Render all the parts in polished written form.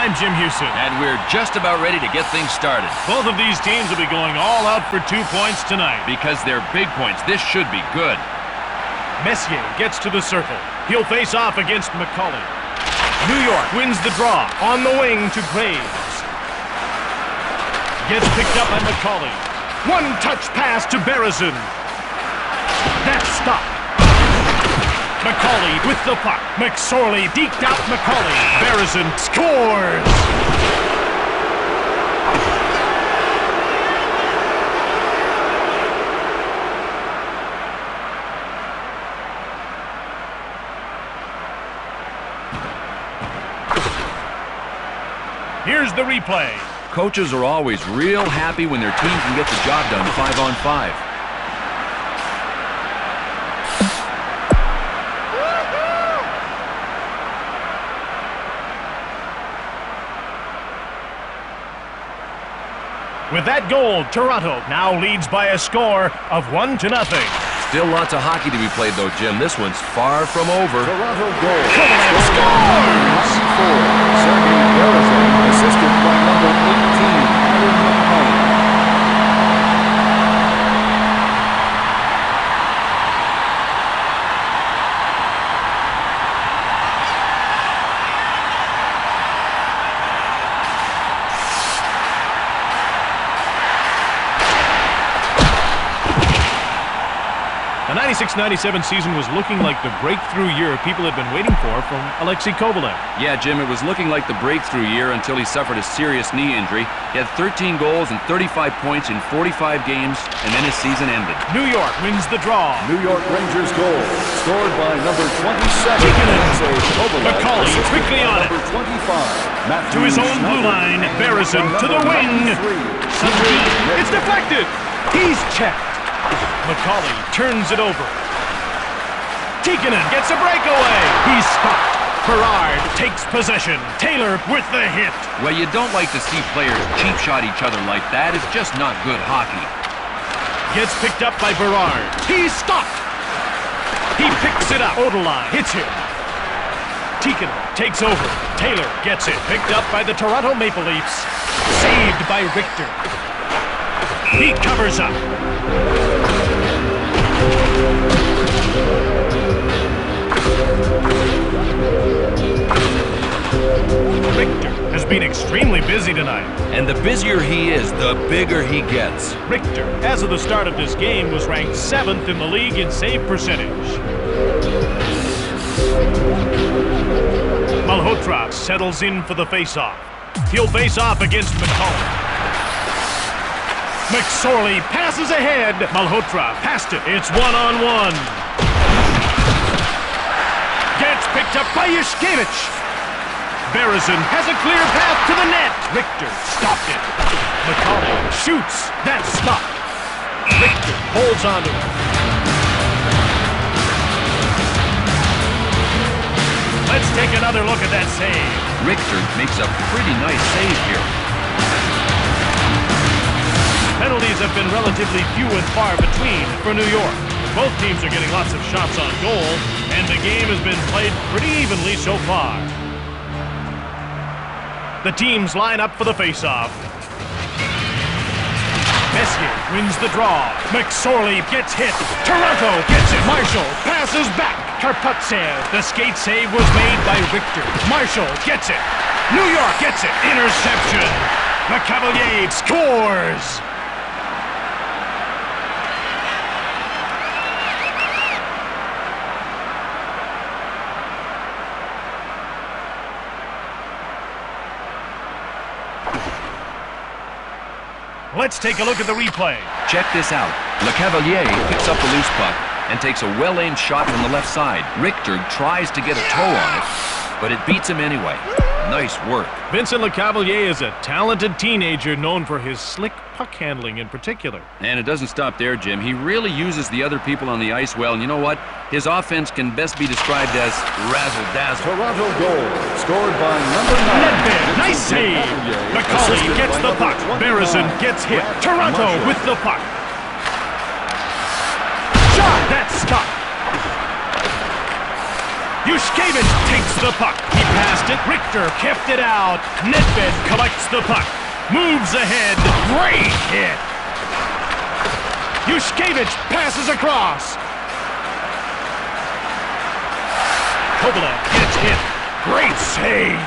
I'm Jim Houston. And we're just about ready to get things started. Both of these teams will be going all out for 2 points tonight. Because they're big points, this should be good. Messier gets to the circle. He'll face off against McCauley. New York wins the draw. On the wing to Graves. Gets picked up by McCauley. One-touch pass to Berezin. That's stopped. McCauley with the puck. McSorley deked out McCauley. Berezin scores! Here's the replay. Coaches are always real happy when their team can get the job done 5-on-5. With that goal, Toronto now leads by a score of 1-0. Still lots of hockey to be played, though, Jim. This one's far from over. Toronto goal. Kovalev scores! Sergei Berezin, assisted by number 18, Adam McCauley. The 96-97 season was looking like the breakthrough year people had been waiting for from Alexei Kovalev. Yeah, Jim, it was looking like the breakthrough year until he suffered a serious knee injury. He had 13 goals and 35 points in 45 games, and then his season ended. New York wins the draw. New York Rangers goal, scored by number 27, McCauley quickly on it. Number 25, To his own blue line, Berezin to the wing. Suddenly, it's deflected. He's checked. McCauley turns it over. Tikkanen gets a breakaway. He's stopped. Berard takes possession. Taylor with the hit. Well, you don't like to see players cheap shot each other like that. It's just not good hockey. Gets picked up by Berard. He's stopped. He picks it up. Odeline hits him. Tikkanen takes over. Taylor gets it. Picked up by the Toronto Maple Leafs. Saved by Richter. He covers up. Richter has been extremely busy tonight. And the busier he is, the bigger he gets. Richter, as of the start of this game, was ranked 7th in the league in save percentage. Malhotra settles in for the face-off. He'll face off against McCauley. McSorley passes ahead. Malhotra passed it. It's one-on-one. Gets picked up by Yushkevich. Berezin has a clear path to the net. Richter stopped it. McCauley shoots. That's stopped. Richter holds on to it. Let's take another look at that save. Richter makes a pretty nice save here. Penalties have been relatively few and far between for New York. Both teams are getting lots of shots on goal, and the game has been played pretty evenly so far. The teams line up for the face-off. Messier wins the draw. McSorley gets hit. Toronto gets it. Marshall passes back. Karpatsev. The skate save was made by Richter. Marshall gets it. New York gets it. Interception. McCavalier scores. Let's take a look at the replay. Check this out. LeCavalier picks up the loose puck and takes a well-aimed shot from the left side. Richter tries to get a toe on it, but it beats him anyway. Nice work. Vincent LeCavalier is a talented teenager known for his slick puck handling in particular. And it doesn't stop there, Jim. He really uses the other people on the ice well, and you know what? His offense can best be described as razzle-dazzle. Toronto goal, scored by number 9. Nedved, nice save. McCauley gets the puck. Berezin gets hit. Toronto with the puck. Shot, that's stopped. Yushkevich takes the puck. He passed it. Richter kept it out. Nedved collects the puck. Moves ahead. Great hit. Yushkevich passes across. Kovalev gets hit. Great save.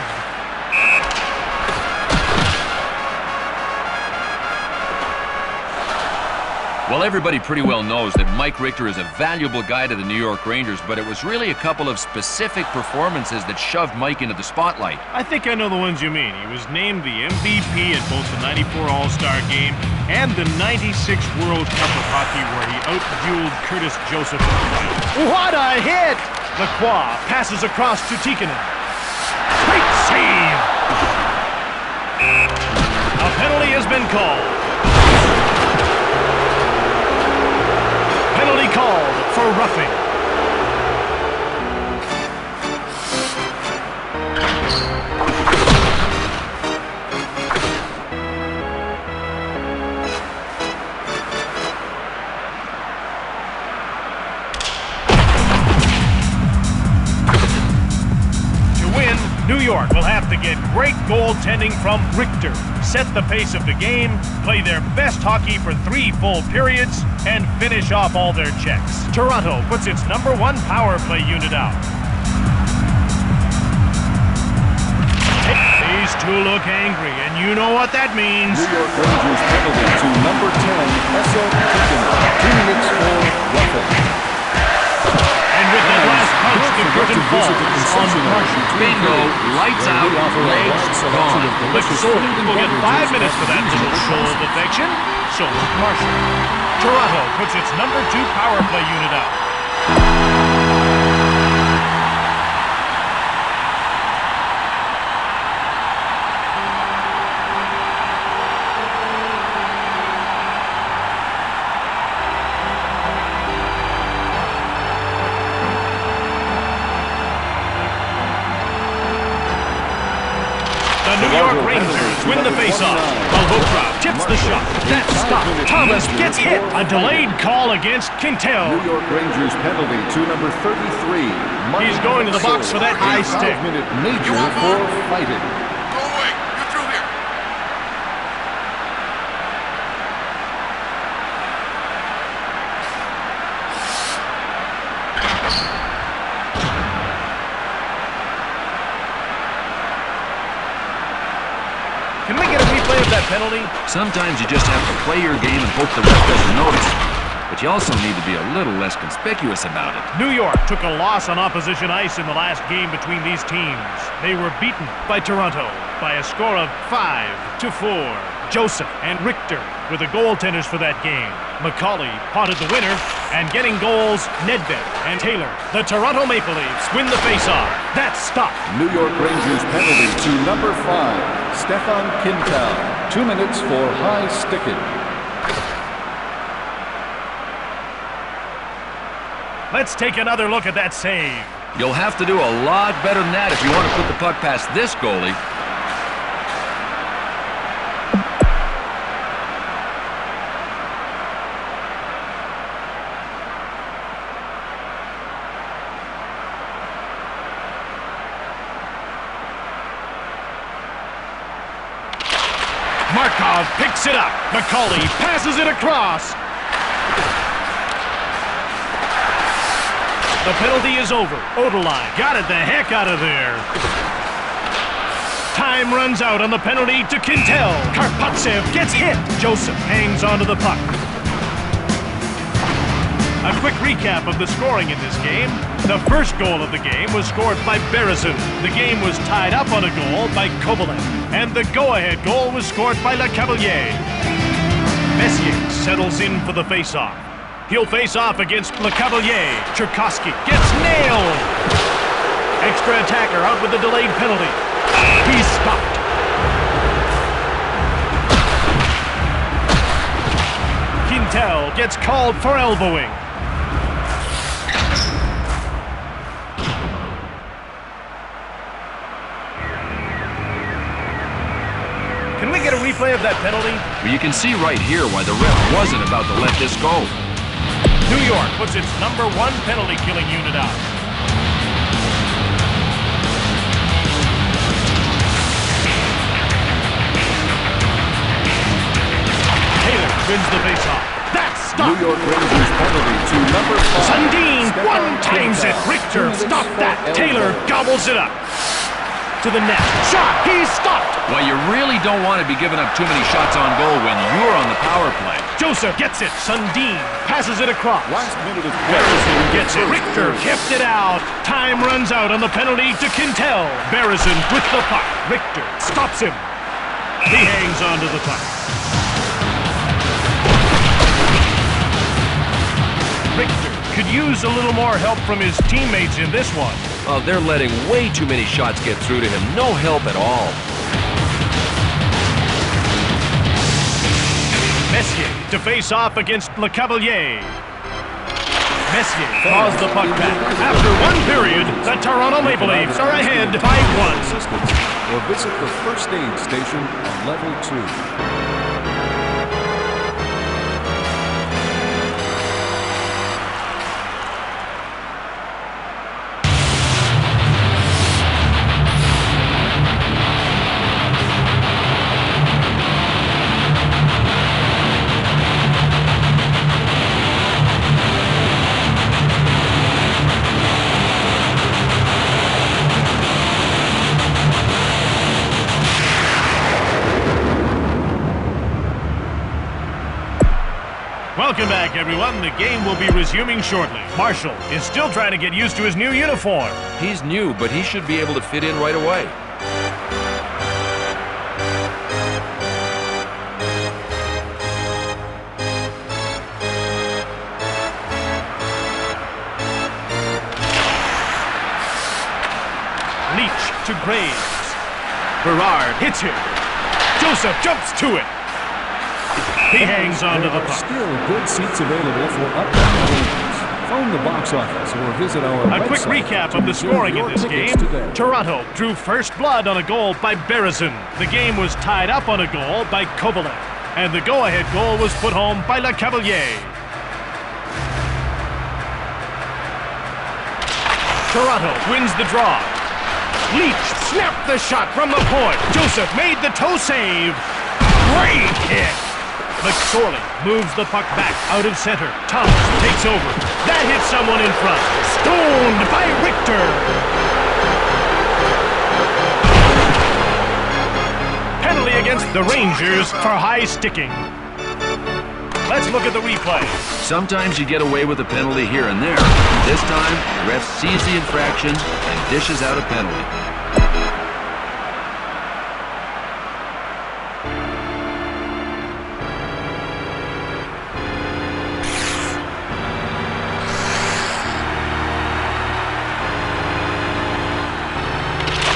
Well, everybody pretty well knows that Mike Richter is a valuable guy to the New York Rangers, but it was really a couple of specific performances that shoved Mike into the spotlight. I think I know the ones you mean. He was named the MVP at both the '94 All-Star Game and the '96 World Cup of Hockey, where he out-dueled Curtis Joseph in the final. What a hit! Lacroix passes across to Tikkanen. Great save! A penalty has been called. Penalty called for roughing. New York will have to get great goaltending from Richter, set the pace of the game, play their best hockey for 3 full periods, and finish off all their checks. Toronto puts its #1 power play unit out. These two look angry, and you know what that means. New York Rangers penalty to number 10, Tikkanen. 2 minutes for roughing. And with that last punch, the curtain falls on Marshall. Bingo, lights out, legs gone. But Soldier will get 5 minutes for that little show of affection. So will Marshall. Toronto puts its #2 power play unit out. The New York Rangers win the faceoff. Malhotra tips the shot. That's stopped. Thomas gets hit. A delayed call against Quintel. New York Rangers penalty to number 33. He's going to the box for that high stick. 5-minute major for fighting. Go away. You're through here. Can we get a replay of that penalty? Sometimes you just have to play your game and hope the ref doesn't notice. But you also need to be a little less conspicuous about it. New York took a loss on opposition ice in the last game between these teams. They were beaten by Toronto by a score of 5-4. Joseph and Richter were the goaltenders for that game. McCauley potted the winner, and getting goals, Nedved and Taylor. The Toronto Maple Leafs win the faceoff. That's stopped. New York Rangers penalty to number 5, Stefan Quintel. 2 minutes for high sticking. Let's take another look at that save. You'll have to do a lot better than that if you want to put the puck past this goalie. Markov picks it up. McCauley passes it across. The penalty is over. Oderline got it the heck out of there. Time runs out on the penalty to Quintel. Karpatsev gets hit. Joseph hangs onto the puck. A quick recap of the scoring in this game. The first goal of the game was scored by Berezin. The game was tied up on a goal by Kovalev. And the go-ahead goal was scored by Lecavalier. Messier settles in for the face-off. He'll face off against Lecavalier. Cherkasky gets nailed. Extra attacker out with the delayed penalty. He's stopped. Quintel gets called for elbowing. Can we get a replay of that penalty? Well, you can see right here why the ref wasn't about to let this go. New York puts its #1 penalty killing unit out. wins the faceoff. That's New stopped. York Rangers penalty to number 5. Sundin Stefan one-times it. Quintal. Richter 2 minutes stopped for that. Taylor elbow. gobbles it up. To the net. Shot. He's stopped. Well, you really don't want to be giving up too many shots on goal when you're on the power play. Joseph gets it. Sundin passes it across. Last minute of Berezin gets it. First Richter period. kept it out. Time runs out on the penalty to Quintal. Berezin with the puck. Richter stops him. He hangs on to the puck. Richter could use a little more help from his teammates in this one. Oh, they're letting way too many shots get through to him. No help at all. Messier to face off against Le Cavalier. Messier draws the puck back. After one period, the Toronto Maple Leafs are ahead by 1. Assistance or visit the first aid station on level 2. Welcome back, everyone. The game will be resuming shortly. Marshall is still trying to get used to his new uniform. He's new, but he should be able to fit in right away. Leach to Graves. Berard hits him. Joseph jumps to it. He hangs on to the There are puck. still good seats available for upcoming games. Phone the box office or visit our A quick website recap to of the reserve scoring in your this tickets game. today. Toronto drew first blood on a goal by Berezin. The game was tied up on a goal by Kovalev. And the go-ahead goal was put home by Le Cavalier. Toronto wins the draw. Leach snapped the shot from the point. Joseph made the toe save. Great hit. McSorley moves the puck back out of center. Thomas takes over. That hits someone in front. Stoned by Richter. Penalty against the Rangers for high sticking. Let's look at the replay. Sometimes you get away with a penalty here and there. This time, the ref sees the infraction and dishes out a penalty.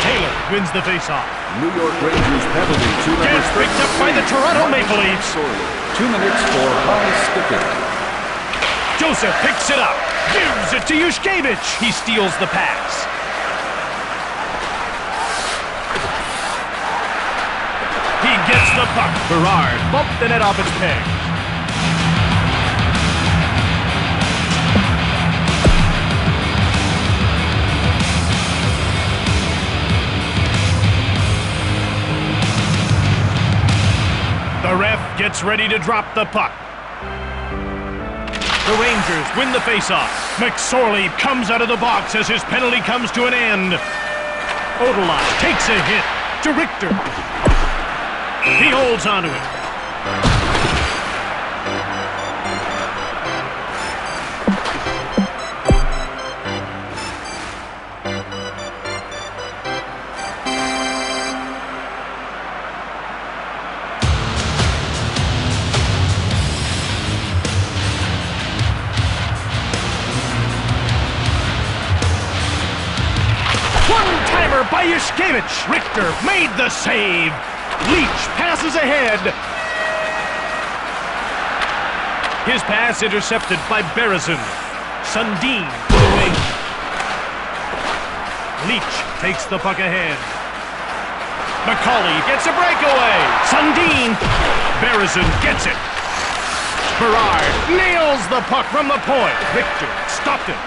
Taylor wins the faceoff. New York Rangers penalty to number Gets picked up by the 33, Toronto Marcus Maple Leafs. Sorley. 2 minutes for high sticking. Joseph picks it up. Gives it to Yushkevich. He steals the pass. He gets the puck. Berard bumped the net off its peg. The ref gets ready to drop the puck. The Rangers win the faceoff. McSorley comes out of the box as his penalty comes to an end. Odelon takes a hit to Richter. He holds onto it. One-timer by Yushkevich. Richter made the save. Leach passes ahead. His pass intercepted by Berezin. Sundin to the wing. Leach takes the puck ahead. McCauley gets a breakaway. Sundin. Berezin gets it. Berard nails the puck from the point. Richter stopped it.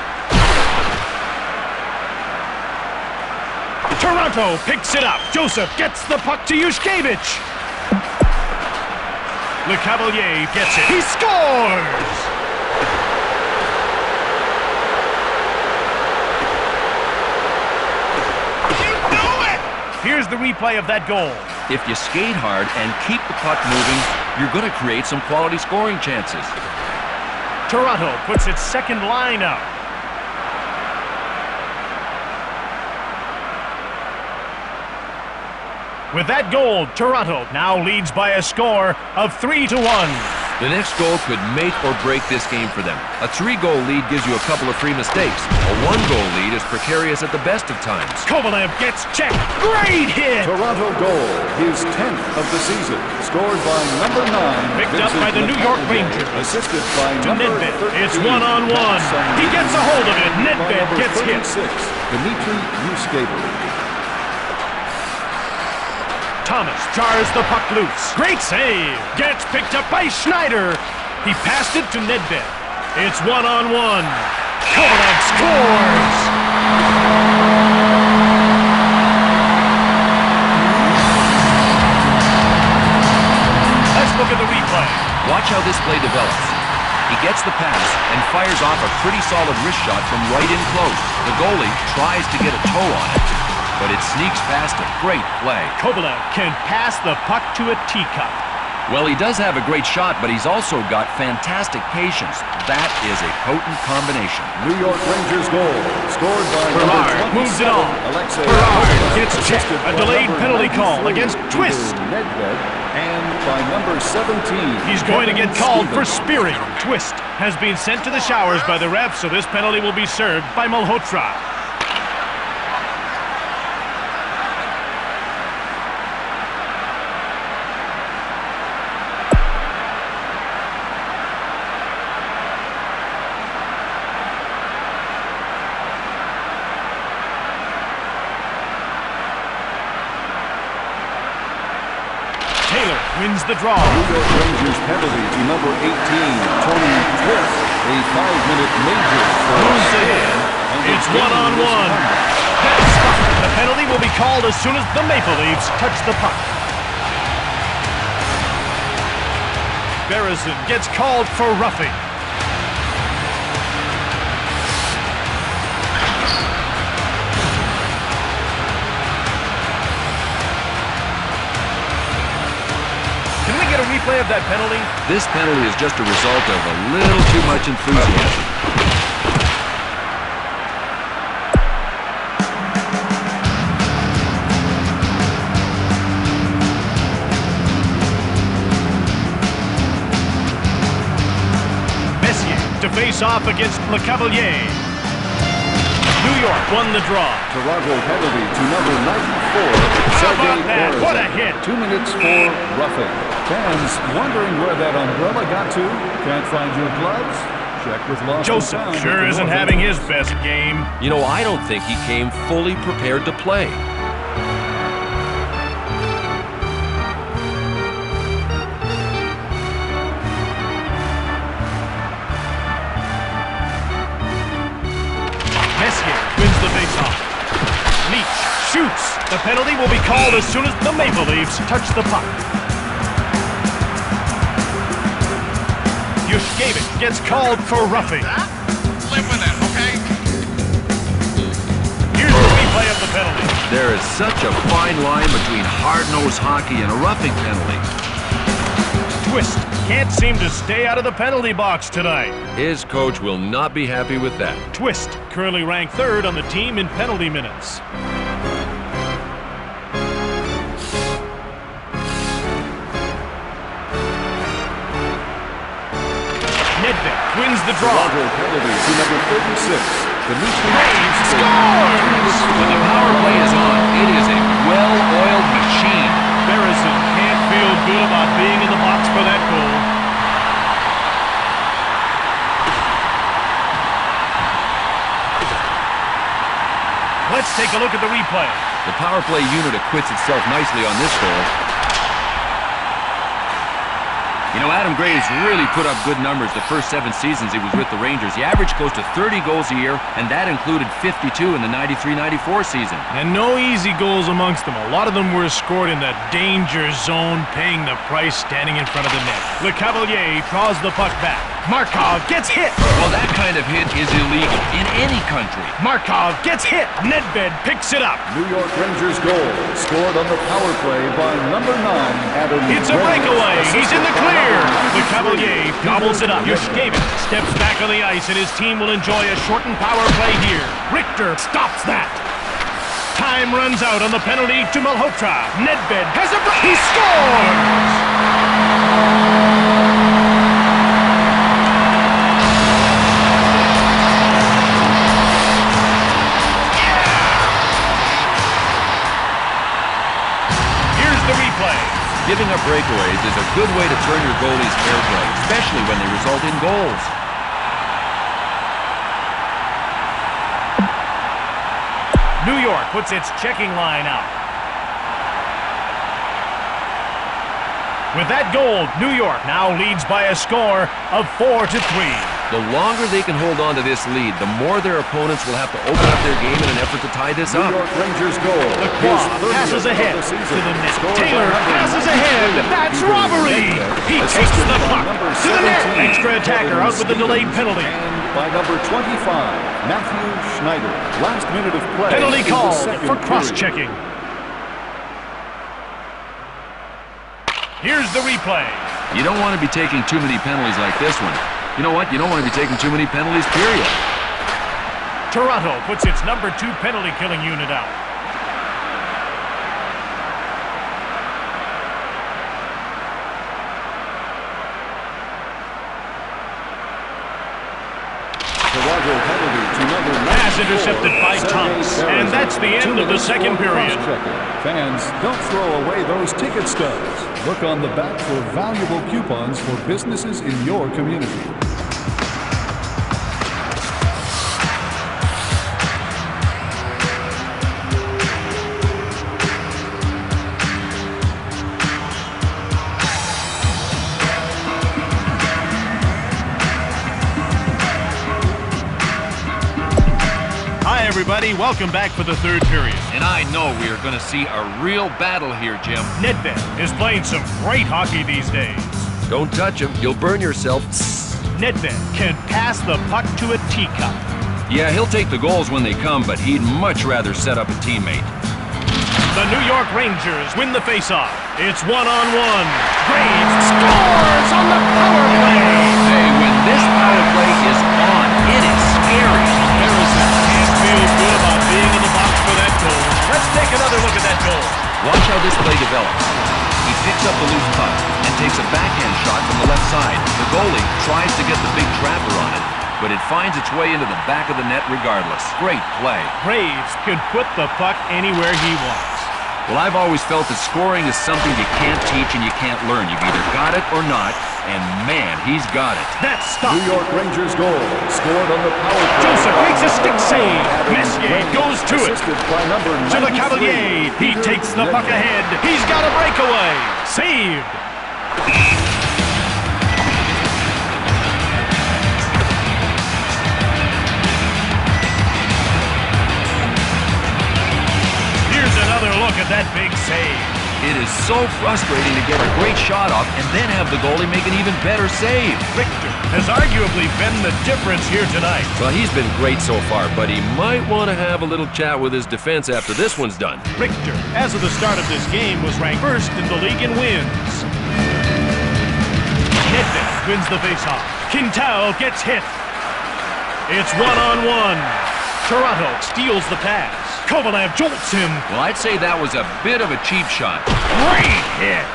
Toronto picks it up. Joseph gets the puck to Yushkevich. Le Cavalier gets it. He scores! Here's the replay of that goal. If you skate hard and keep the puck moving, you're going to create some quality scoring chances. Toronto puts its second line out. With that goal, Toronto now leads by a score of 3-1. The next goal could make or break this game for them. A 3-goal lead gives you a couple of free mistakes. A 1-goal lead is precarious at the best of times. Kovalev gets checked. Great hit! Toronto goal, his 10th of the season, scored by number 9. Picked up by the New York Rangers. Assisted by To number Nedved. 13. It's one-on-one. He gets a hold of it. Nedved gets hit. 36, Dmitry Yuskevich. Thomas jars the puck loose. Great save. Gets picked up by Schneider. He passed it to Nedved. It's one-on-one. Kovalev scores. Let's look at the replay. Watch how this play develops. He gets the pass and fires off a pretty solid wrist shot from right in close. The goalie tries to get a toe on it, but it sneaks past a great play. Kovalev can pass the puck to a teacup. Well, he does have a great shot, but he's also got fantastic patience. That is a potent combination. New York Rangers goal, scored by Berard number 27, moves it on. Alexei Berard Kovalev, gets checked. assisted A by delayed number penalty call 93, against Twist. Nedved, and by number 17. He's going to get called for Stevens. spearing. Twist has been sent to the showers by the ref, so this penalty will be served by Malhotra. Taylor wins the draw. New York Rangers penalty to number 18, Tony Twist. A 5-minute major for Moves ahead. It's one-on-one. That's stopped. The penalty will be called as soon as the Maple Leafs touch the puck. Berezin gets called for roughing. Can we get a replay of that penalty? This penalty is just a result of a little too much enthusiasm. Messier to face off against Le Cavalier. New York won the draw. Toronto penalty to number 94, How Sergei about that? Berezin. What a hit. 2 minutes for roughing. Fans wondering where that umbrella got to? Can't find your gloves? Check with Lost and Joseph Found sure at the isn't North having End. his best game. You know, I don't think he came fully prepared to play. Messier wins the faceoff. Leach shoots. The penalty will be called as soon as the Maple Leafs touch the puck. Yushkevich gets called for roughing. Live with it, okay? Here's the replay of the penalty. There is such a fine line between hard-nosed hockey and a roughing penalty. Twist can't seem to stay out of the penalty box tonight. His coach will not be happy with that. Twist currently ranked third on the team in penalty minutes. Nedved wins the draw. Toronto penalty to number 36, Dmitry Yuskevich. Scores! When the power play is on, it is a well-oiled machine. Berezin can't feel good about being in the box for that goal. Let's take a look at the replay. The power play unit acquits itself nicely on this goal. You know, Adam Graves really put up good numbers the first 7 seasons he was with the Rangers. He averaged close to 30 goals a year, and that included 52 in the 93-94 season. And no easy goals amongst them. A lot of them were scored in the danger zone, paying the price standing in front of the net. Le Cavalier draws the puck back. Markov gets hit. Well, that kind of hit is illegal in any country. Markov gets hit. Nedved picks it up. New York Rangers goal scored on the power play by number 9, Adam It's a breakaway. He's in the clear. Le Cavalier gobbles it up. Yushkevich steps back on the ice, and his team will enjoy a shortened power play here. Richter stops that. Time runs out on the penalty to Malhotra. Nedved has a break. He scores! Giving up breakaways is a good way to turn your goalie's fair play, especially when they result in goals. New York puts its checking line out. With that goal, New York now leads by a score of 4-3. The longer they can hold on to this lead, the more their opponents will have to open up their game in an effort to tie this up. New York Rangers goal. Lacroix passes ahead to the net. Taylor passes ahead. That's robbery. He takes the puck to the net. Extra attacker out with the delayed penalty. And by number 25, Matthew Schneider. Last minute of play. Penalty called for cross-checking. Here's the replay. You don't want to be taking too many penalties like this one. You know what? You don't want to be taking too many penalties, period. Toronto puts its number 2 penalty-killing unit out. Toronto penalty to number 94. Pass intercepted by Thomas. And that's the end of the second period. Fans, don't throw away those ticket stubs. Look on the back for valuable coupons for businesses in your community. Everybody, welcome back for the third period. And I know we are going to see a real battle here, Jim. Nedved is playing some great hockey these days. Don't touch him. You'll burn yourself. Nedved can pass the puck to a teacup. Yeah, he'll take the goals when they come, but he'd much rather set up a teammate. The New York Rangers win the faceoff. It's 1-on-1. Graves scores on the power play. Hey, when this power play is on, it is scary. Feel good about being in the box for that goal. Let's take another look at that goal. Watch how this play develops. He picks up the loose puck and takes a backhand shot from the left side. The goalie tries to get the big trapper on it, but it finds its way into the back of the net regardless. Great play. Graves can put the puck anywhere he wants. Well, I've always felt that scoring is something you can't teach and you can't learn. You've either got it or not, and man, he's got it. That's stopped. New York Rangers goal scored on the power play. Joseph makes a stick save. Messier goes to it. By number to the Cavalier. He takes the puck ahead. He's got a breakaway. Saved. Here's another look at that big save. It is so frustrating to get a great shot off and then have the goalie make an even better save. Richter has arguably been the difference here tonight. Well, he's been great so far, but he might want to have a little chat with his defense after this one's done. Richter, as of the start of this game, was ranked first in the league in wins. Nedved wins the faceoff. Quintal gets hit. It's 1-on-1. Toronto steals the pass. Kovalev jolts him. Well, I'd say that was a bit of a cheap shot. Great hit.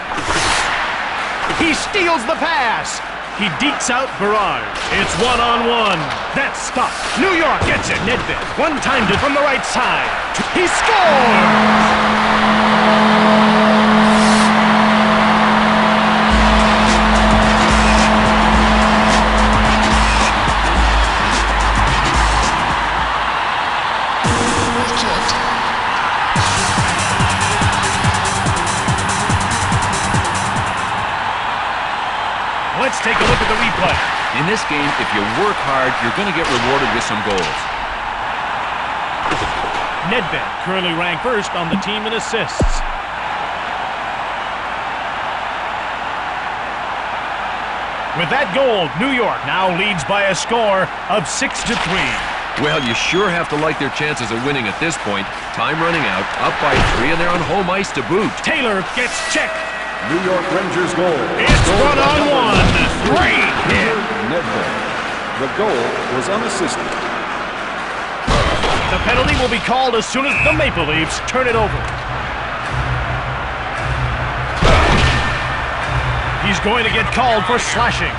He steals the pass. He dekes out Berard. It's 1-on-1. That's stopped. New York gets it. Nedved one-timed it from the right side. He scores! take a look at the replay. In this game, if you work hard, you're going to get rewarded with some goals. Nedved currently ranked first on the team in assists. With that goal, New York now leads by a score of 6-3. Well, you sure have to like their chances of winning at this point. Time running out, up by 3, and they're on home ice to boot. Taylor gets checked. New York Rangers goal. It's one-on-one. Great hit. Nedved. The goal was unassisted. The penalty will be called as soon as the Maple Leafs turn it over. He's going to get called for slashing.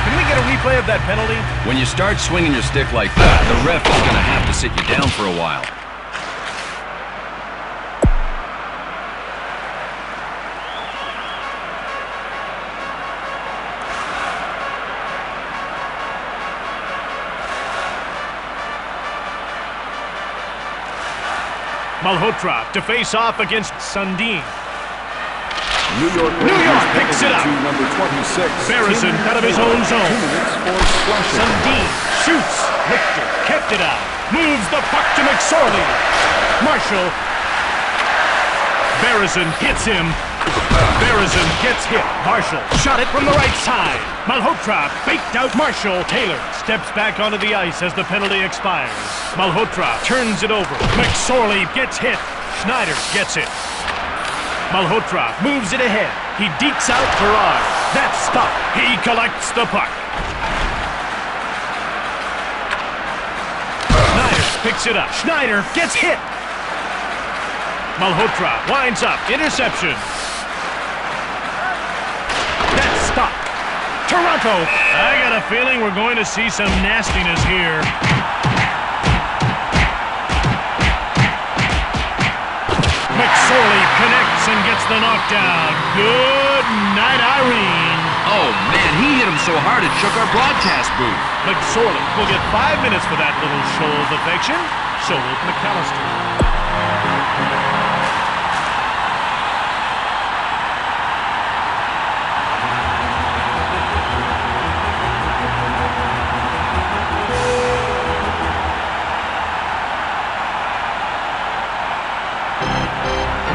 Can we get a replay of that penalty? When you start swinging your stick like that, the ref is going to have to sit you down for a while. Malhotra to face off against Sundin. New York picks it up. To number 26. Barrison out of his own zone. 2 minutes for slashing. Sundin shoots. Richter kept it out. Moves the puck to McSorley. Marshall. Barrison hits him. Barrison gets hit. Marshall shot it from the right side. Malhotra faked out Marshall. Taylor steps back onto the ice as the penalty expires. Malhotra turns it over. McSorley gets hit. Schneider gets it. Malhotra moves it ahead. He dekes out Berard. That's stopped. He collects the puck. Schneider picks it up. Schneider gets hit. Malhotra winds up. Interception. That's stopped. Toronto. I got a feeling we're going to see some nastiness here. McSorley connects and gets the knockdown. Good night, Irene. Oh, man, he hit him so hard it shook our broadcast booth. McSorley will get 5 minutes for that little show of affection. So will McAllister.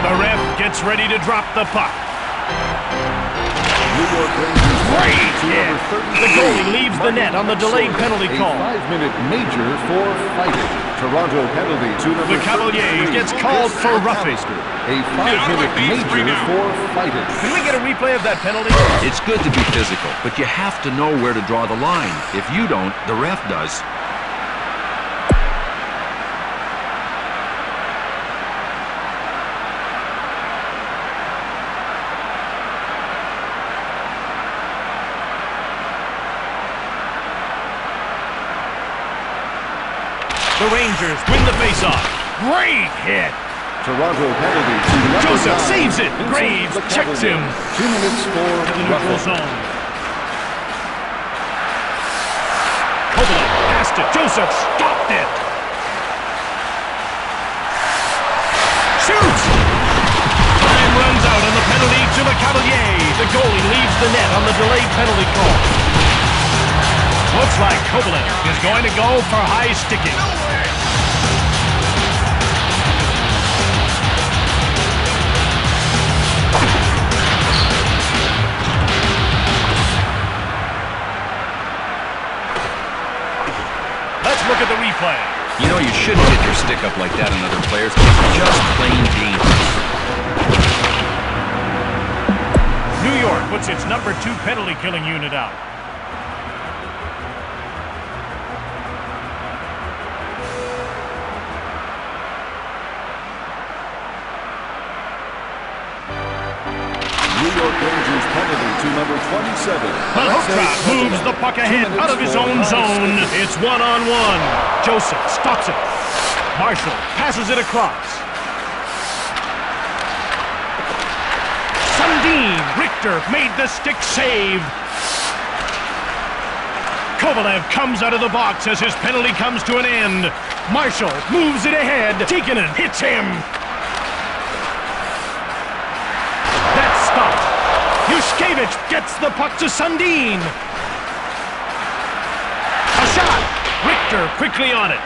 The ref gets ready to drop the puck. New York Rangers Great to hit. number 33. The goalie leaves the net on the delayed penalty call. A 5-minute major for fighting. Toronto penalty to number The Cavalier 33. gets called for roughing. A 5-minute major for fighting. Can we get a replay of that penalty? It's good to be physical, but you have to know where to draw the line. If you don't, the ref does. The Rangers win the faceoff. Great hit. Toronto penalty to number Joseph 9. saves it. Vincent Graves the checks him. Cavalier. 2 minutes for To the neutral roughing. zone. Kovalev passed it. Joseph stopped it. Shoots! Time runs out on the penalty to the Cavalier. The goalie leaves the net on the delayed penalty call. Looks like Kovalev is going to go for high sticking. Let's look at the replay. You know, you shouldn't hit your stick up like that on other players. It's just plain dangerous. New York puts its number 2 penalty killing unit out. New York Rangers penalty to number 27. Malhotra moves the puck ahead out of his own zone. It's one-on-one. Joseph stops it. Marshall passes it across. Sundin. Richter made the stick save. Kovalev comes out of the box as his penalty comes to an end. Marshall moves it ahead. Tikkanen hits him. pitch gets the puck to Sundin. A shot. Richter quickly on it.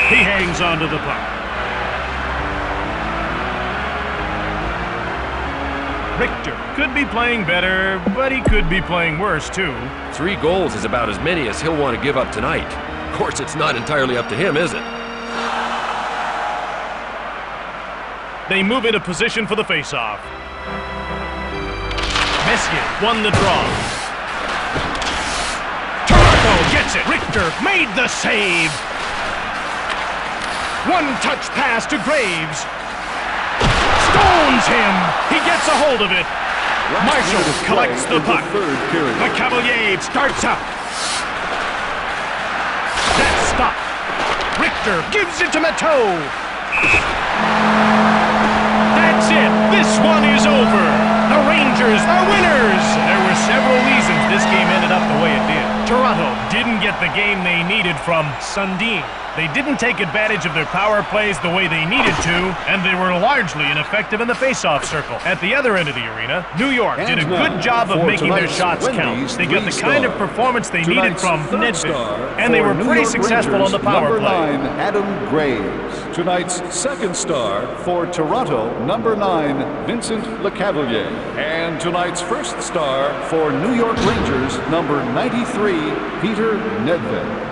He hangs onto the puck. Richter could be playing better, but he could be playing worse, too. 3 goals is about as many as he'll want to give up tonight. Of course, it's not entirely up to him, is it? They move into position for the faceoff. Messier won the draw. Toronto gets it. Richter made the save. One-touch pass to Graves. Stones him. He gets a hold of it. Marshall collects the puck. The Cavalier starts up. That's stopped. Richter gives it to Mateau. That's it. This one is over. The Rangers are winners. There were several reasons this game ended up the way it did. Toronto didn't get the game they needed from Sundin. They didn't take advantage of their power plays the way they needed to, and they were largely ineffective in the face-off circle. At the other end of the arena, New York did a good job of making their shots count. They got the kind of performance they needed from Nedved, and they were pretty successful on the power play. Number 9, Adam Graves. Tonight's second star for Toronto, number 9, Vincent Lecavalier. And tonight's first star for New York Rangers, number 93, Peter Nedved.